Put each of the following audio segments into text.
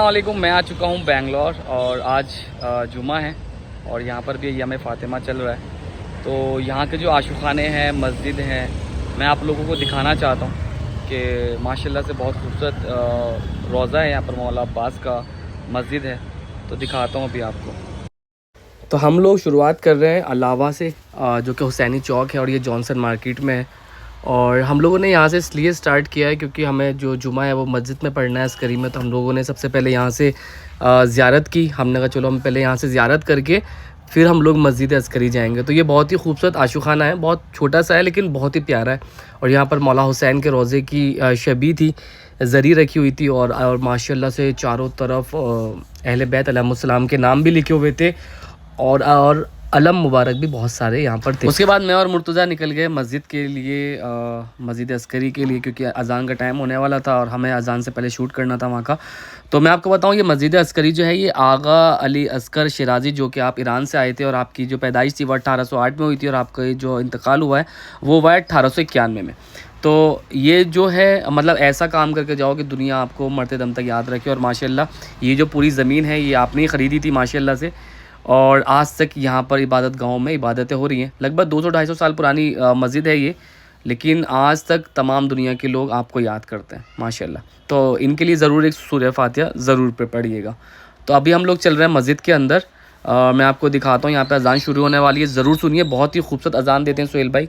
अस्सलामुअलैकुम। मैं आ चुका हूँ बेंगलोर और आज जुमा है और यहाँ पर भी यम फ़ातिमा चल रहा है। तो यहाँ के जो आशुखाने हैं, मस्जिद हैं, मैं आप लोगों को दिखाना चाहता हूँ कि माशाल्लाह से बहुत खूबसूरत रोज़ा है यहाँ पर, मौला अब्बास का मस्जिद है। तो दिखाता हूँ अभी आपको। तो हम लोग शुरुआत कर रहे हैं अलावा से, जो कि हुसैनी चौक है और ये जॉनसन मार्केट में है। और हम लोगों ने यहाँ से इसलिए स्टार्ट किया है क्योंकि हमें जो जुमा है वो मस्जिद में पढ़ना है अस्करी में। तो हम लोगों ने सबसे पहले यहाँ से ज़ियारत की। हमने कहा चलो हम पहले यहाँ से ज़ियारत करके फिर हम लोग मस्जिद अस्करी जाएंगे। तो ये बहुत ही खूबसूरत आशुखाना है, बहुत छोटा सा है लेकिन बहुत ही प्यारा है। और यहाँ पर मौला हुसैन के रोज़े की शबी थी, ज़री रखी हुई थी और माशाल्लाह से चारों तरफ अहले बैत अलैहिस्सलाम के नाम भी लिखे हुए थे और अलम मुबारक भी बहुत सारे यहाँ पर थे। उसके बाद मैं और मुर्तज़ा निकल गए मस्जिद के लिए, मस्जिद अस्करी के लिए, क्योंकि अज़ान का टाइम होने वाला था और हमें अज़ान से पहले शूट करना था वहाँ का। तो मैं आपको बताऊँ, ये मस्जिद अस्करी जो है ये आगा अली अस्कर शिराजी, जो कि आप ईरान से आए थे और आपकी जो पैदाइश थी वो 1808 में हुई थी और आपका जो इंतकाल हुआ है वो हुआ है 1891 में। तो ये जो है मतलब ऐसा काम करके जाओ कि दुनिया आपको मरते दम तक याद रखे। और माशाल्लाह ये जो पूरी ज़मीन है ये आपने ही ख़रीदी थी माशाल्लाह से, और आज तक यहाँ पर इबादत गांव में इबादतें हो रही हैं। लगभग 200-250 साल पुरानी मस्जिद है ये, लेकिन आज तक तमाम दुनिया के लोग आपको याद करते हैं माशाल्लाह। तो इनके लिए ज़रूर एक सूरह फातिहा ज़रूर पढ़िएगा। तो अभी हम लोग चल रहे हैं मस्जिद के अंदर। मैं आपको दिखाता हूँ, यहाँ पे अजान शुरू होने वाली है, ज़रूर सुनिए। बहुत ही खूबसूरत अजान देते हैं सुहेल भाई।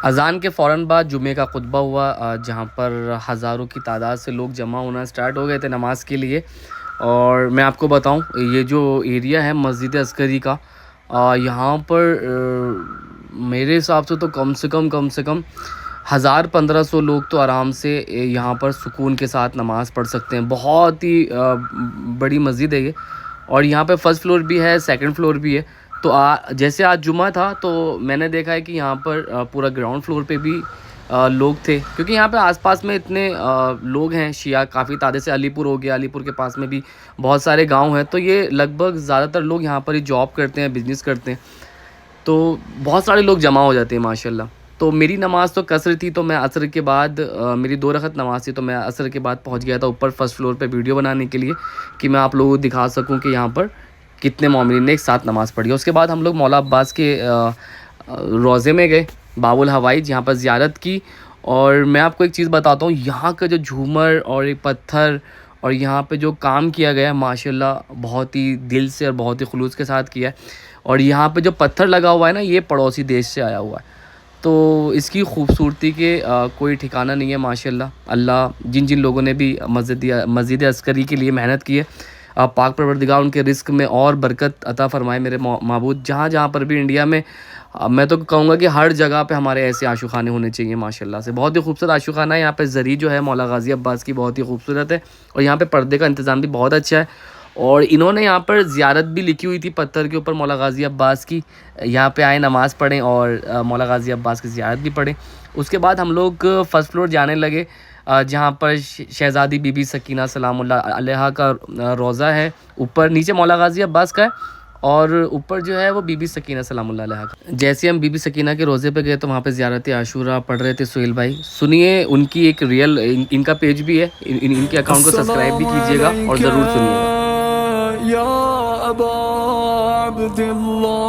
अज़ान के फ़ौरन बाद जुमे का खुतबा हुआ, जहाँ पर हज़ारों की तादाद से लोग जमा होना स्टार्ट हो गए थे नमाज़ के लिए। और मैं आपको बताऊं, ये जो एरिया है मस्जिद अस्करी का, यहाँ पर मेरे हिसाब से तो कम से कम 1000-1500 लोग तो आराम से यहाँ पर सुकून के साथ नमाज़ पढ़ सकते हैं। बहुत ही बड़ी मस्जिद है ये, और यहाँ पे फर्स्ट फ्लोर भी है, सेकंड फ्लोर भी है। तो जैसे आज जुमा था तो मैंने देखा है कि यहाँ पर पूरा ग्राउंड फ्लोर पे भी लोग थे, क्योंकि यहाँ पे आसपास में इतने लोग हैं शिया काफ़ी तादाद से। अलीपुर हो गया, अलीपुर के पास में भी बहुत सारे गांव हैं। तो ये लगभग ज़्यादातर लोग यहाँ पर ही जॉब करते हैं, बिज़नेस करते हैं, तो बहुत सारे लोग जमा हो जाते हैं माशाल्लाह। तो मेरी नमाज़ तो कसर थी, तो मैं असर के बाद मेरी 2 रकत नमाज़ थी, तो मैं असर के बाद पहुँच गया था ऊपर फर्स्ट फ्लोर पर वीडियो बनाने के लिए कि मैं आप लोगों को दिखा सकूँ कि यहाँ पर कितने मोमिनीन ने एक साथ नमाज़ पढ़ी। उसके बाद हम लोग मौला अब्बास के रोज़े में गए, बाबुल हवाई, जहाँ पर ज़ियारत की। और मैं आपको एक चीज़ बताता हूँ, यहाँ का जो झूमर और एक पत्थर और यहाँ पे जो काम किया गया है माशाल्लाह बहुत ही दिल से और बहुत ही खुलूस के साथ किया है। और यहाँ पे जो पत्थर लगा हुआ है ना, ये पड़ोसी देश से आया हुआ है, तो इसकी खूबसूरती के कोई ठिकाना नहीं है माशाल्लाह। अल्लाह जिन जिन लोगों ने भी मस्जिद अस्करी के लिए मेहनत की है, पाक परवरदिगार उनके रिस्क में और बरकत अता फ़रमाए मेरे माबूद। जहाँ जहाँ पर भी इंडिया में, मैं तो कहूँगा कि हर जगह पे हमारे ऐसे आशुखाने होने चाहिए माशाल्लाह से। बहुत ही खूबसूरत आशुखाना है। यहाँ पे ज़री जो है मौला गाज़ी अब्बास की बहुत ही खूबसूरत है, और यहाँ पे पर्दे का इंतज़ाम भी बहुत अच्छा है। और इन्होंने यहाँ पर ज़ियारत भी लिखी हुई थी पत्थर के ऊपर मौला गाज़ी अब्बास की, यहाँ पे आए नमाज़ पढ़ें और मौला गाज़ी अब्बास की ज़ियारत भी पढ़ें। उसके बाद हम लोग फ़र्स्ट फ्लोर जाने लगे, जहाँ पर शहज़ादी बीबी सकीना सलामुल्लाह अलैहा का रोज़ा है। ऊपर नीचे मौला गाज़ी अब्बास का है और ऊपर जो है वो बीबी सकीना सलामुल्लाह अलैहा का। जैसे हम बीबी सकीना के रोज़े पे गए तो वहाँ पे ज़ियारत आशूरा पढ़ रहे थे सुहेल भाई। सुनिए उनकी एक रियल इनका पेज भी है, इनके अकाउंट को सब्सक्राइब भी कीजिएगा और ज़रूर सुनिएगा। या अबा अब्दिल्लाह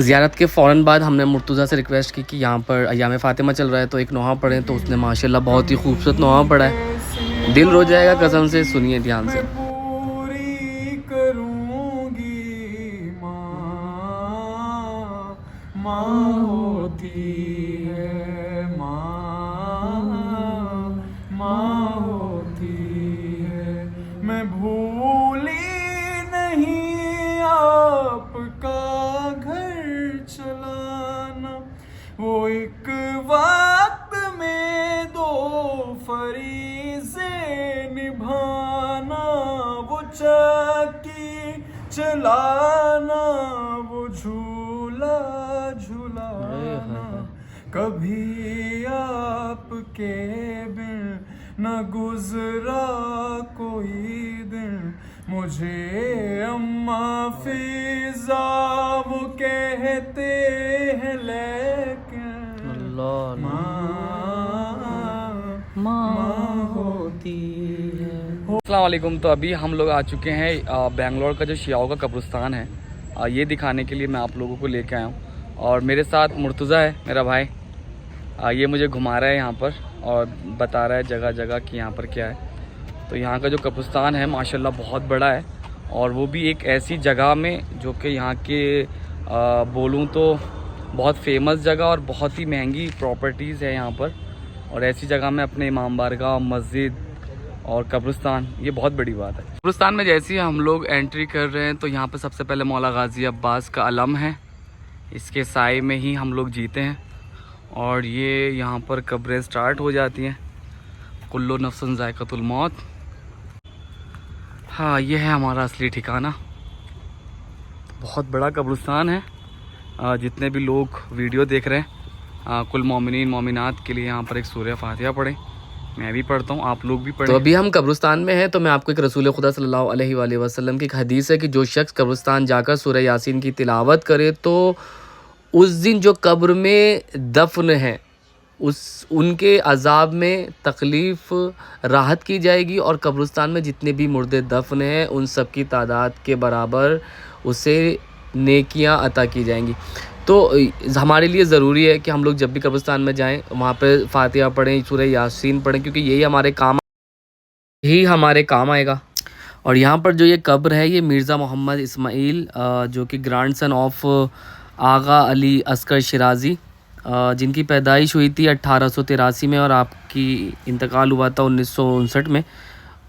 ज़ियारत के फ़ौरन बाद हमने मुर्तज़ा से रिक्वेस्ट की कि यहाँ पर अय्याम फ़ातिमा चल रहा है तो एक नोहा पढ़ें, तो उसने माशाल्लाह बहुत ही खूबसूरत नोहा पढ़ा है। दिल रो जाएगा कसम से, सुनिए ध्यान से। माँ होती है, माँ होती है, मैं भूली नहीं आपका घर चलाना, वो एक वक्त में दो फरीज़े निभाना, वो चक्की चलाना, वो झूला झुलाना, कभी आपके बिन न गुजरा कोई दिन, मुझे अम्मा फिजा वो कहते हैं लेकिन माँ होती है। अस्सलाम वालेकुम। तो अभी हम लोग आ चुके हैं बेंगलोर का जो शियाओं का कब्रिस्तान है, ये दिखाने के लिए मैं आप लोगों को लेकर आया हूँ। और मेरे साथ मुर्तज़ा है मेरा भाई, ये मुझे घुमा रहा है यहाँ पर और बता रहा है जगह जगह कि यहाँ पर क्या है। तो यहाँ का जो कब्रिस्तान है माशाल्लाह बहुत बड़ा है, और वो भी एक ऐसी जगह में जो कि यहाँ के बोलूँ तो बहुत फेमस जगह और बहुत ही महंगी प्रॉपर्टीज़ है यहाँ पर। और ऐसी जगह में अपने इमाम बारगाह, मस्जिद और कब्रिस्तान, ये बहुत बड़ी बात है। कब्रिस्तान में जैसे ही हम लोग एंट्री कर रहे हैं तो यहाँ पर सबसे पहले मौला गाज़ी अब्बास का अलम है, इसके साए में ही हम लोग जीते हैं। और ये यहाँ पर कब्रें स्टार्ट हो जाती हैं, कुल्लु नफ्सन ज़ायक़तुल मौत। हाँ, ये है हमारा असली ठिकाना। बहुत बड़ा कब्रिस्तान है। जितने भी लोग वीडियो देख रहे हैं, कुल मोमिनीन मोमिनात के लिए यहाँ पर एक सूरह फातिहा पढ़ें। मैं भी पढ़ता हूँ, आप लोग भी पढ़ें। तो अभी हम कब्रिस्तान में हैं, तो मैं आपको एक रसूल खुदा सल्लल्लाहु अलैहि वसल्लम की एक हदीस है कि जो शख्स कब्रिस्तान जाकर सूरह यासीन की तिलावत करे तो उस दिन जो कब्र में दफन है उनके अज़ाब में तकलीफ़ राहत की जाएगी, और कब्रिस्तान में जितने भी मुर्दे दफन हैं उन सब की तादाद के बराबर उसे नेकियां अता की जाएंगी। तो हमारे लिए ज़रूरी है कि हम लोग जब भी कब्रिस्तान में जाएं वहाँ पे फातिहा पढ़ें, सूरह यासीन पढ़ें, क्योंकि यही हमारे काम आएगा। और यहाँ पर जो ये कब्र है ये मिर्ज़ा मोहम्मद इस्माइल जो कि grand son of Agha Ali Askar Shirazi, जिनकी पैदाइश हुई थी 1883 में और आपकी इंतकाल हुआ था 1959 में।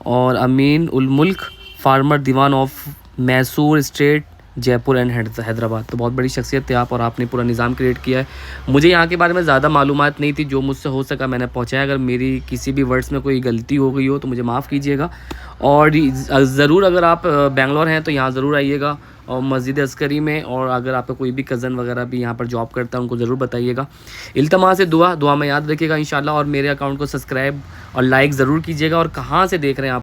और Amin ul Mulk former dewan of Mysore state Jaipur and Hyderabad. तो बहुत बड़ी शख्सियत थे आप और आपने पूरा निज़ाम क्रिएट किया है। मुझे यहाँ के बारे में ज़्यादा मालूमात नहीं थी, जो मुझसे हो सका मैंने पहुँचाया। अगर मेरी किसी भी वर्ड्स में कोई गलती हो गई हो तो मुझे माफ़ कीजिएगा। और ज़रूर अगर आप बेंगलोर हैं तो यहाँ ज़रूर आइएगा और मस्जिद अस्करी में। और अगर आपका कोई भी कज़न वगैरह भी यहाँ पर जॉब करता है उनको ज़रूर बताइएगा। इल्तमा से दुआ में याद रखिएगा इंशाल्लाह। और मेरे अकाउंट को सब्सक्राइब और लाइक ज़रूर कीजिएगा। और कहाँ से देख रहे हैं आप